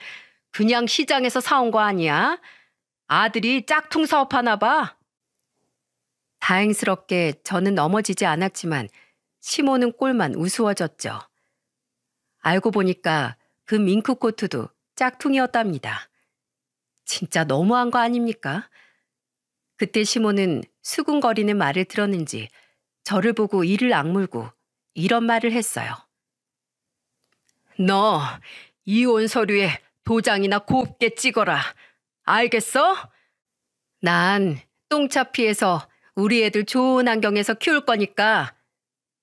그냥 시장에서 사온 거 아니야? 아들이 짝퉁 사업하나 봐. 다행스럽게 저는 넘어지지 않았지만 시모는 꼴만 우스워졌죠. 알고 보니까 그 밍크 코트도 짝퉁이었답니다. 진짜 너무한 거 아닙니까? 그때 시모는 수군거리는 말을 들었는지 저를 보고 이를 악물고 이런 말을 했어요. 너 이혼 서류에 도장이나 곱게 찍어라. 알겠어? 난 똥차 피해서 우리 애들 좋은 환경에서 키울 거니까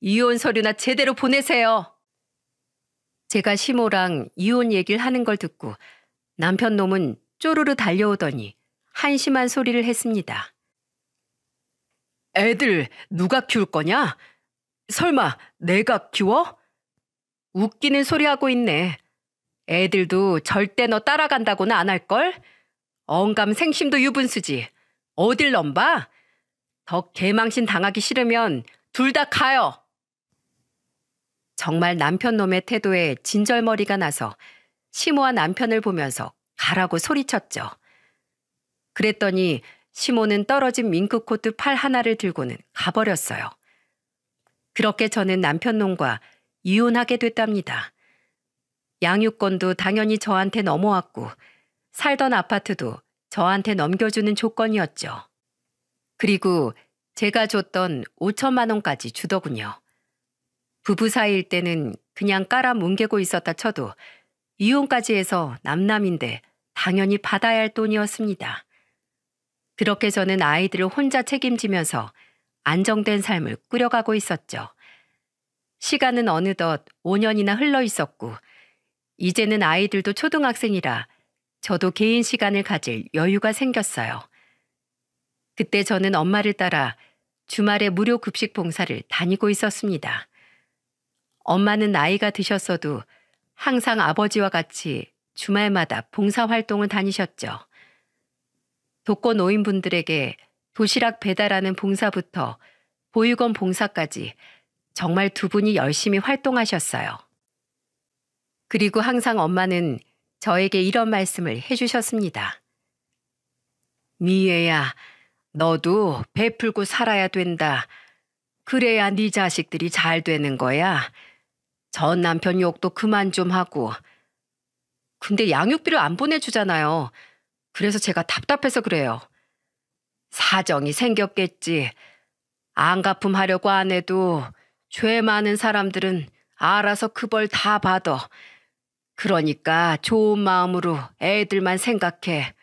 이혼 서류나 제대로 보내세요. 제가 시모랑 이혼 얘기를 하는 걸 듣고 남편 놈은 쪼르르 달려오더니 한심한 소리를 했습니다. 애들 누가 키울 거냐? 설마 내가 키워? 웃기는 소리 하고 있네. 애들도 절대 너 따라간다고는 안 할걸? 언감생심도 유분수지. 어딜 넘봐? 더 개망신 당하기 싫으면 둘 다 가요. 정말 남편 놈의 태도에 진절머리가 나서 시모와 남편을 보면서 가라고 소리쳤죠. 그랬더니 시모는 떨어진 밍크코트 팔 하나를 들고는 가버렸어요. 그렇게 저는 남편 놈과 이혼하게 됐답니다. 양육권도 당연히 저한테 넘어왔고 살던 아파트도 저한테 넘겨주는 조건이었죠. 그리고 제가 줬던 5천만 원까지 주더군요. 부부 사이일 때는 그냥 깔아 뭉개고 있었다 쳐도 이혼까지 해서 남남인데 당연히 받아야 할 돈이었습니다. 그렇게 저는 아이들을 혼자 책임지면서 안정된 삶을 꾸려가고 있었죠. 시간은 어느덧 5년이나 흘러 있었고 이제는 아이들도 초등학생이라 저도 개인 시간을 가질 여유가 생겼어요. 그때 저는 엄마를 따라 주말에 무료 급식 봉사를 다니고 있었습니다. 엄마는 나이가 드셨어도 항상 아버지와 같이 주말마다 봉사활동을 다니셨죠. 독거 노인분들에게 도시락 배달하는 봉사부터 보육원 봉사까지 정말 두 분이 열심히 활동하셨어요. 그리고 항상 엄마는 저에게 이런 말씀을 해주셨습니다. 미애야, 너도 베풀고 살아야 된다. 그래야 네 자식들이 잘 되는 거야. 전 남편 욕도 그만 좀 하고. 근데 양육비를 안 보내주잖아요. 그래서 제가 답답해서 그래요. 사정이 생겼겠지. 안 갚음하려고 안 해도 죄 많은 사람들은 알아서 그 벌 다 받아. 그러니까 좋은 마음으로 애들만 생각해.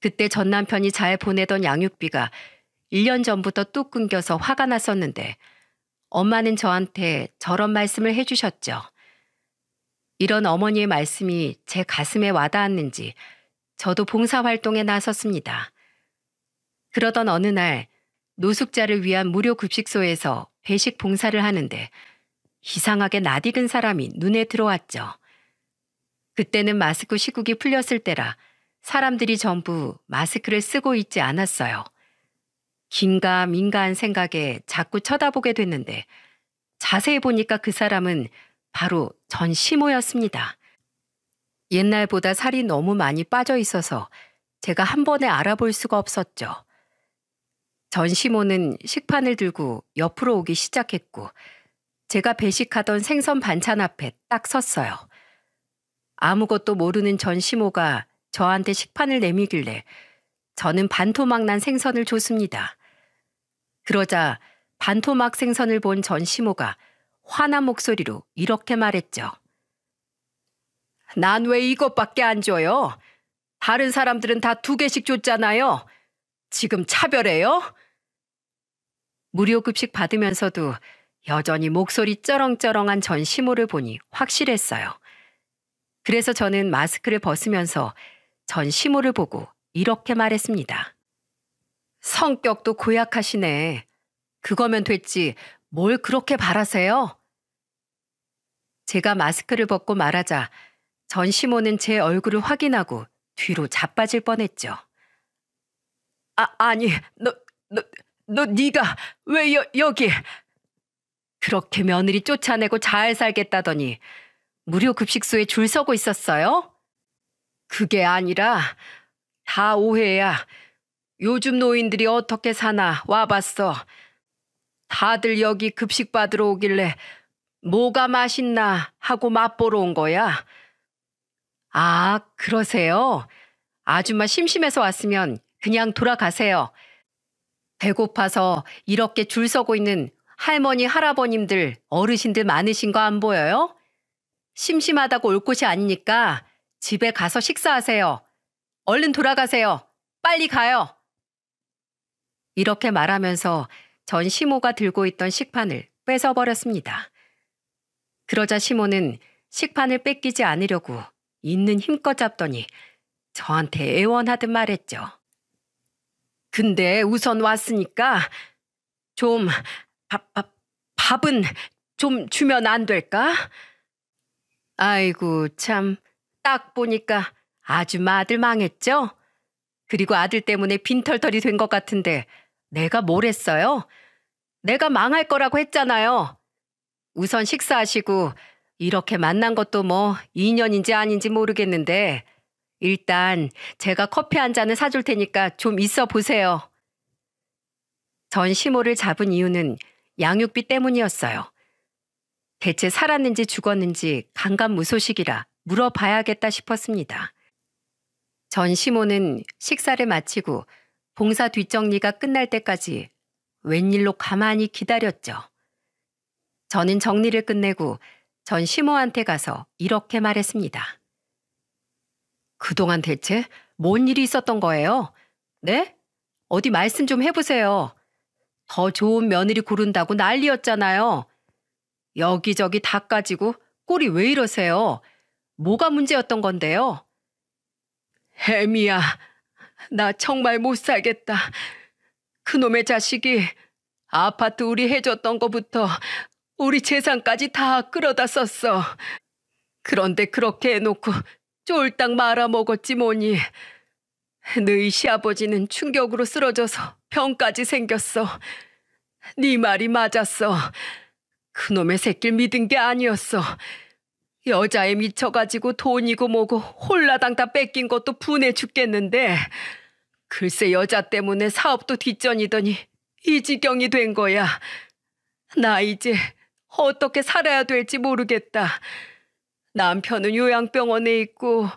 그때 전 남편이 잘 보내던 양육비가 1년 전부터 뚝 끊겨서 화가 났었는데 엄마는 저한테 저런 말씀을 해주셨죠. 이런 어머니의 말씀이 제 가슴에 와닿았는지 저도 봉사활동에 나섰습니다. 그러던 어느 날 노숙자를 위한 무료 급식소에서 배식 봉사를 하는데 이상하게 낯익은 사람이 눈에 들어왔죠. 그때는 마스크 시국이 풀렸을 때라 사람들이 전부 마스크를 쓰고 있지 않았어요. 긴가민가한 생각에 자꾸 쳐다보게 됐는데 자세히 보니까 그 사람은 바로 전 시모였습니다. 옛날보다 살이 너무 많이 빠져 있어서 제가 한 번에 알아볼 수가 없었죠. 전 시모는 식판을 들고 옆으로 오기 시작했고 제가 배식하던 생선 반찬 앞에 딱 섰어요. 아무것도 모르는 전 시모가 저한테 식판을 내미길래 저는 반토막 난 생선을 줬습니다. 그러자 반토막 생선을 본 전 시모가 화난 목소리로 이렇게 말했죠. 난 왜 이것밖에 안 줘요? 다른 사람들은 다 2개씩 줬잖아요. 지금 차별해요? 무료 급식 받으면서도 여전히 목소리 쩌렁쩌렁한 전 시모를 보니 확실했어요. 그래서 저는 마스크를 벗으면서 전 시모를 보고 이렇게 말했습니다. 성격도 고약하시네. 그거면 됐지 뭘 그렇게 바라세요? 제가 마스크를 벗고 말하자 전 시모는 제 얼굴을 확인하고 뒤로 자빠질 뻔했죠. 아니, 네가 왜 여기? 그렇게 며느리 쫓아내고 잘 살겠다더니 무료 급식소에 줄 서고 있었어요? 그게 아니라 다 오해야. 요즘 노인들이 어떻게 사나 와봤어. 다들 여기 급식 받으러 오길래 뭐가 맛있나 하고 맛보러 온 거야. 아, 그러세요? 아줌마 심심해서 왔으면 그냥 돌아가세요. 배고파서 이렇게 줄 서고 있는 할머니, 할아버님들, 어르신들 많으신 거 안 보여요? 심심하다고 올 곳이 아니니까 집에 가서 식사하세요. 얼른 돌아가세요. 빨리 가요. 이렇게 말하면서 전 시모가 들고 있던 식판을 뺏어버렸습니다. 그러자 시모는 식판을 뺏기지 않으려고 있는 힘껏 잡더니 저한테 애원하듯 말했죠. 근데 우선 왔으니까 좀 밥은 좀 주면 안 될까? 아이고 참, 딱 보니까 아주 마들 망했죠? 그리고 아들 때문에 빈털털이 된 것 같은데 내가 뭘 했어요? 내가 망할 거라고 했잖아요. 우선 식사하시고 이렇게 만난 것도 뭐 인연인지 아닌지 모르겠는데 일단 제가 커피 한 잔을 사줄 테니까 좀 있어 보세요. 전 시모를 잡은 이유는 양육비 때문이었어요. 대체 살았는지 죽었는지 간감무소식이라 물어봐야겠다 싶었습니다. 전 시모는 식사를 마치고 봉사 뒷정리가 끝날 때까지 웬일로 가만히 기다렸죠. 저는 정리를 끝내고 전 시모한테 가서 이렇게 말했습니다. 그동안 대체 뭔 일이 있었던 거예요? 네? 어디 말씀 좀 해보세요. 더 좋은 며느리 고른다고 난리였잖아요. 여기저기 다 까지고 꼴이 왜 이러세요? 뭐가 문제였던 건데요? 혜미야, 나 정말 못 살겠다. 그놈의 자식이 아파트 우리 해줬던 거부터 우리 재산까지 다 끌어다 썼어. 그런데 그렇게 해놓고 쫄딱 말아먹었지 뭐니. 너희 시아버지는 충격으로 쓰러져서 병까지 생겼어. 네 말이 맞았어. 그놈의 새끼를 믿은 게 아니었어. 여자에 미쳐가지고 돈이고 뭐고 홀라당 다 뺏긴 것도 분해 죽겠는데 글쎄 여자 때문에 사업도 뒷전이더니 이 지경이 된 거야. 나 이제 어떻게 살아야 될지 모르겠다. 남편은 요양병원에 있고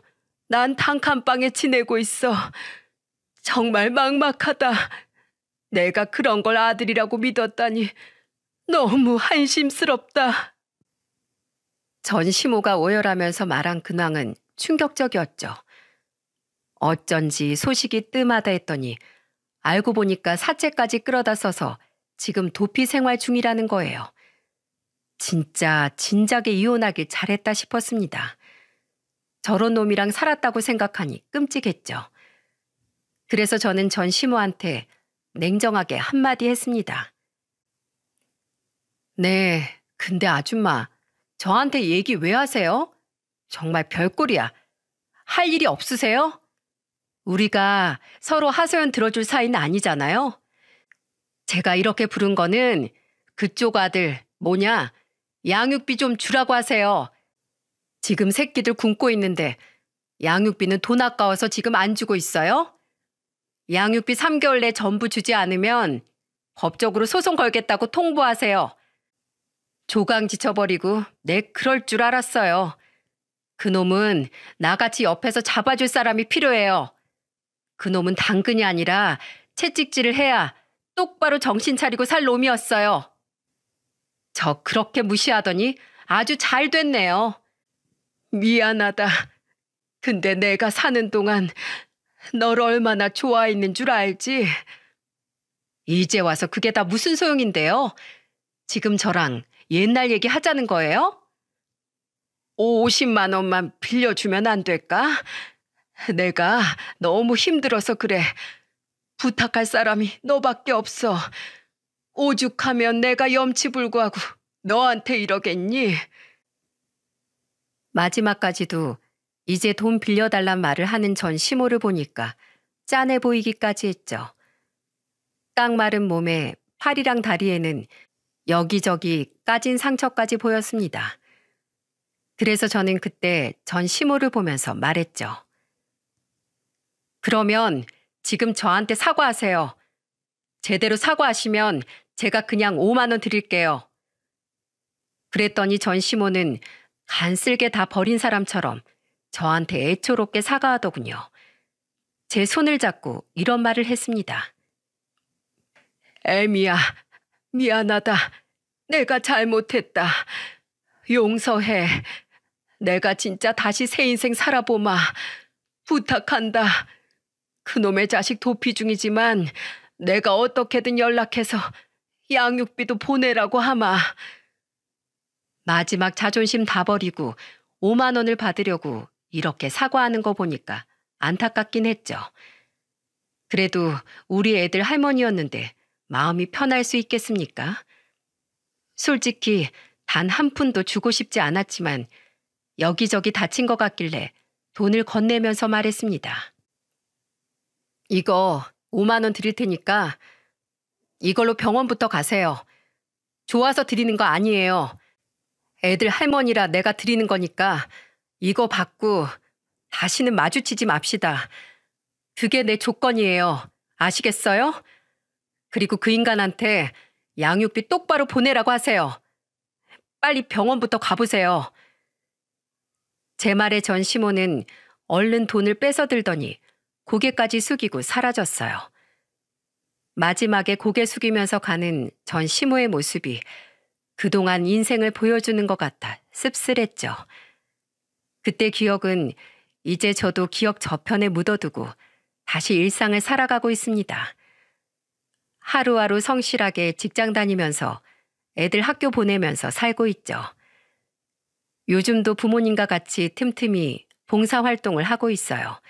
난 단칸방에 지내고 있어. 정말 막막하다. 내가 그런 걸 아들이라고 믿었다니 너무 한심스럽다. 전 시모가 오열하면서 말한 근황은 충격적이었죠. 어쩐지 소식이 뜸하다 했더니 알고 보니까 사채까지 끌어다 써서 지금 도피 생활 중이라는 거예요. 진짜 진작에 이혼하길 잘했다 싶었습니다. 저런 놈이랑 살았다고 생각하니 끔찍했죠. 그래서 저는 전 시모한테 냉정하게 한마디 했습니다. 네, 근데 아줌마, 저한테 얘기 왜 하세요? 정말 별꼴이야. 할 일이 없으세요? 우리가 서로 하소연 들어줄 사이는 아니잖아요. 제가 이렇게 부른 거는 그쪽 아들 양육비 좀 주라고 하세요. 지금 새끼들 굶고 있는데 양육비는 돈 아까워서 지금 안 주고 있어요? 양육비 3개월 내 전부 주지 않으면 법적으로 소송 걸겠다고 통보하세요. 조강 지쳐버리고 내 그럴 줄 알았어요. 그놈은 나같이 옆에서 잡아줄 사람이 필요해요. 그놈은 당근이 아니라 채찍질을 해야 똑바로 정신 차리고 살 놈이었어요. 저 그렇게 무시하더니 아주 잘 됐네요. 미안하다. 근데 내가 사는 동안 널 얼마나 좋아했는 줄 알지? 이제 와서 그게 다 무슨 소용인데요? 지금 저랑 옛날 얘기 하자는 거예요? 50만 원만 빌려주면 안 될까? 내가 너무 힘들어서 그래. 부탁할 사람이 너밖에 없어. 오죽하면 내가 염치불구하고 너한테 이러겠니? 마지막까지도 이제 돈 빌려달란 말을 하는 전 시모를 보니까 짠해 보이기까지 했죠. 딱 마른 몸에 팔이랑 다리에는 여기저기 까진 상처까지 보였습니다. 그래서 저는 그때 전 시모를 보면서 말했죠. 그러면 지금 저한테 사과하세요. 제대로 사과하시면 제가 그냥 5만 원 드릴게요. 그랬더니 전 시모는 간쓸게 다 버린 사람처럼 저한테 애초롭게 사과하더군요. 제 손을 잡고 이런 말을 했습니다. 애미야, 미안하다. 내가 잘못했다. 용서해. 내가 진짜 다시 새 인생 살아보마. 부탁한다. 그놈의 자식 도피 중이지만 내가 어떻게든 연락해서 양육비도 보내라고 하마. 마지막 자존심 다 버리고 5만 원을 받으려고 이렇게 사과하는 거 보니까 안타깝긴 했죠. 그래도 우리 애들 할머니였는데 마음이 편할 수 있겠습니까? 솔직히 단 한 푼도 주고 싶지 않았지만 여기저기 다친 것 같길래 돈을 건네면서 말했습니다. 이거 5만 원 드릴 테니까 이걸로 병원부터 가세요. 좋아서 드리는 거 아니에요. 애들 할머니라 내가 드리는 거니까 이거 받고 다시는 마주치지 맙시다. 그게 내 조건이에요. 아시겠어요? 그리고 그 인간한테 양육비 똑바로 보내라고 하세요. 빨리 병원부터 가보세요. 제 말에 전 시모는 얼른 돈을 뺏어들더니 고개까지 숙이고 사라졌어요. 마지막에 고개 숙이면서 가는 전 시모의 모습이 그동안 인생을 보여주는 것 같아 씁쓸했죠. 그때 기억은 이제 저도 기억 저편에 묻어두고 다시 일상을 살아가고 있습니다. 하루하루 성실하게 직장 다니면서 애들 학교 보내면서 살고 있죠. 요즘도 부모님과 같이 틈틈이 봉사활동을 하고 있어요.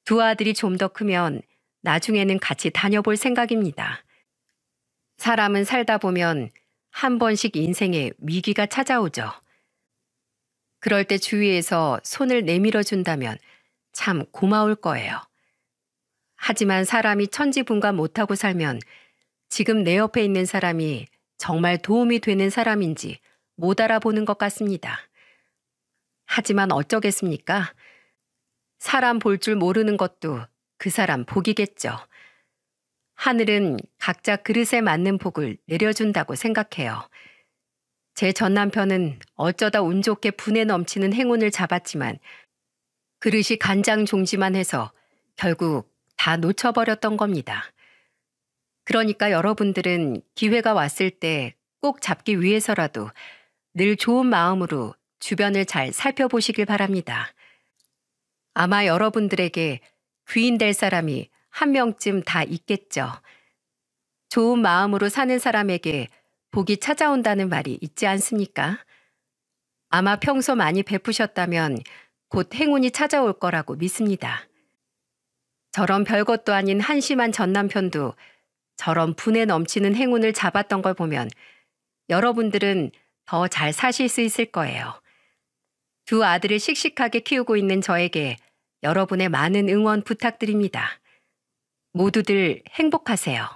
두 아들이 좀 더 크면 나중에는 같이 다녀볼 생각입니다. 사람은 살다 보면 한 번씩 인생에 위기가 찾아오죠. 그럴 때 주위에서 손을 내밀어 준다면 참 고마울 거예요. 하지만 사람이 천지분간 못하고 살면 지금 내 옆에 있는 사람이 정말 도움이 되는 사람인지 못 알아보는 것 같습니다. 하지만 어쩌겠습니까? 사람 볼 줄 모르는 것도 그 사람 복이겠죠. 하늘은 각자 그릇에 맞는 복을 내려준다고 생각해요. 제 전 남편은 어쩌다 운 좋게 분에 넘치는 행운을 잡았지만 그릇이 간장종지만 해서 결국 다 놓쳐버렸던 겁니다. 그러니까 여러분들은 기회가 왔을 때 꼭 잡기 위해서라도 늘 좋은 마음으로 주변을 잘 살펴보시길 바랍니다. 아마 여러분들에게 귀인 될 사람이 한 명쯤 다 있겠죠. 좋은 마음으로 사는 사람에게 복이 찾아온다는 말이 있지 않습니까? 아마 평소 많이 베푸셨다면 곧 행운이 찾아올 거라고 믿습니다. 저런 별것도 아닌 한심한 전 남편도 저런 분에 넘치는 행운을 잡았던 걸 보면 여러분들은 더 잘 사실 수 있을 거예요. 두 아들을 씩씩하게 키우고 있는 저에게 여러분의 많은 응원 부탁드립니다. 모두들 행복하세요.